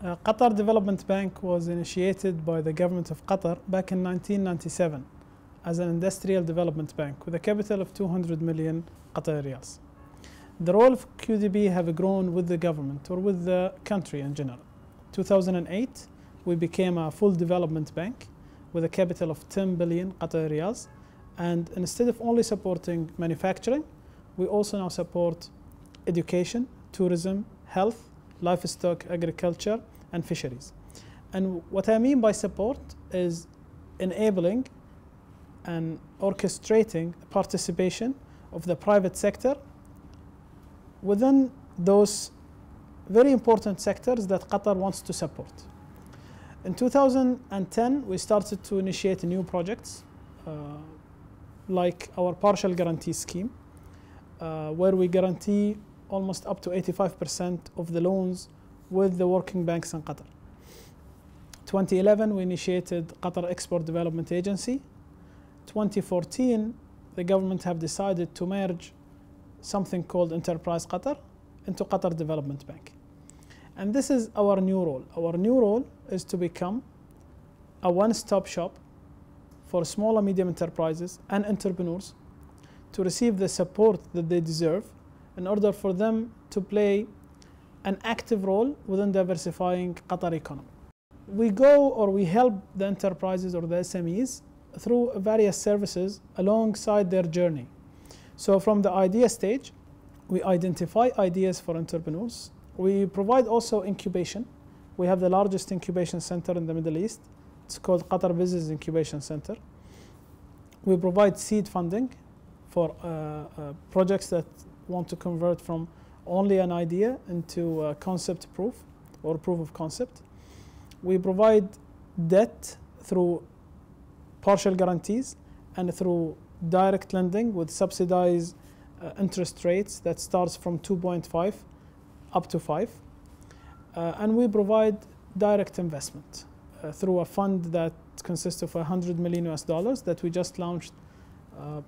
Qatar Development Bank was initiated by the government of Qatar back in 1997 as an industrial development bank with a capital of 200 million Qatari riyals. The role of QDB have grown with the government or with the country in general. 2008, we became a full development bank with a capital of 10 billion Qatari riyals, and instead of only supporting manufacturing, we also now support education, tourism, health, livestock, agriculture, and fisheries. And what I mean by support is enabling and orchestrating participation of the private sector within those very important sectors that Qatar wants to support. In 2010, we started to initiate new projects like our partial guarantee scheme, where we guarantee almost up to 85% of the loans with the working banks in Qatar. 2011, we initiated Qatar Export Development Agency. 2014, the government have decided to merge something called Enterprise Qatar into Qatar Development Bank. And this is our new role. Our new role is to become a one-stop shop for small and medium enterprises and entrepreneurs to receive the support that they deserve in order for them to play an active role within diversifying Qatar economy. We go or we help the enterprises or the SMEs through various services alongside their journey. So from the idea stage, we identify ideas for entrepreneurs. We provide also incubation. We have the largest incubation center in the Middle East. It's called Qatar Business Incubation Center. We provide seed funding for projects that want to convert from only an idea into a concept proof or proof of concept. We provide debt through partial guarantees and through direct lending with subsidized interest rates that starts from 2.5 up to 5. And we provide direct investment through a fund that consists of $100 million that we just launched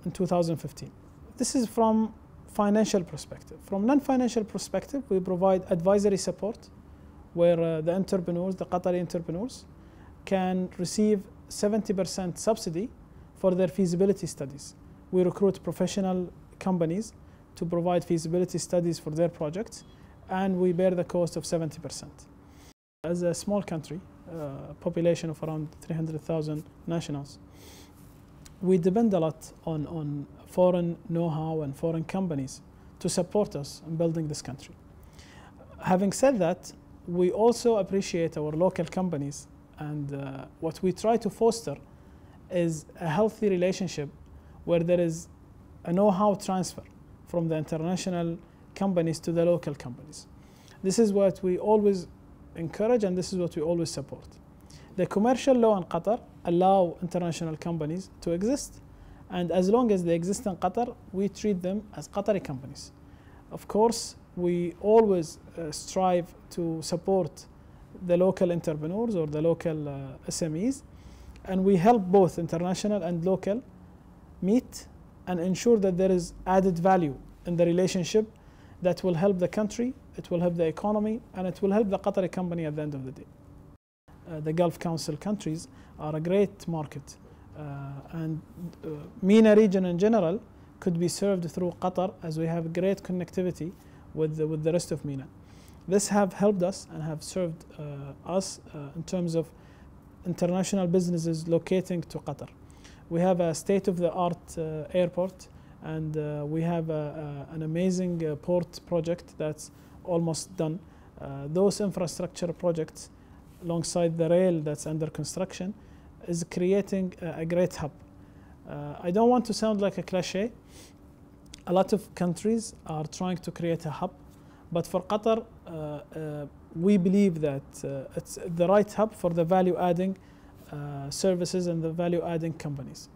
in 2015. This is from financial perspective. From non-financial perspective, we provide advisory support where the entrepreneurs, the Qatari entrepreneurs, can receive 70% subsidy for their feasibility studies. We recruit professional companies to provide feasibility studies for their projects, and we bear the cost of 70%. As a small country, a population of around 300,000 nationals, we depend a lot on foreign know-how and foreign companies to support us in building this country. Having said that, we also appreciate our local companies, and what we try to foster is a healthy relationship where there is a know-how transfer from the international companies to the local companies. This is what we always encourage, and this is what we always support. The commercial law in Qatar allow international companies to exist, and as long as they exist in Qatar, we treat them as Qatari companies. Of course, we always strive to support the local entrepreneurs or the local SMEs, and we help both international and local meet and ensure that there is added value in the relationship that will help the country, it will help the economy, and it will help the Qatari company at the end of the day. The Gulf Council countries are a great market, and MENA region in general could be served through Qatar, as we have great connectivity with the rest of MENA. This have helped us and have served us in terms of international businesses locating to Qatar. We have a state-of-the-art airport, and we have an amazing port project that's almost done. Those infrastructure projects alongside the rail that's under construction is creating a great hub. I don't want to sound like a cliche. A lot of countries are trying to create a hub, but for Qatar, we believe that it's the right hub for the value-adding services and the value-adding companies.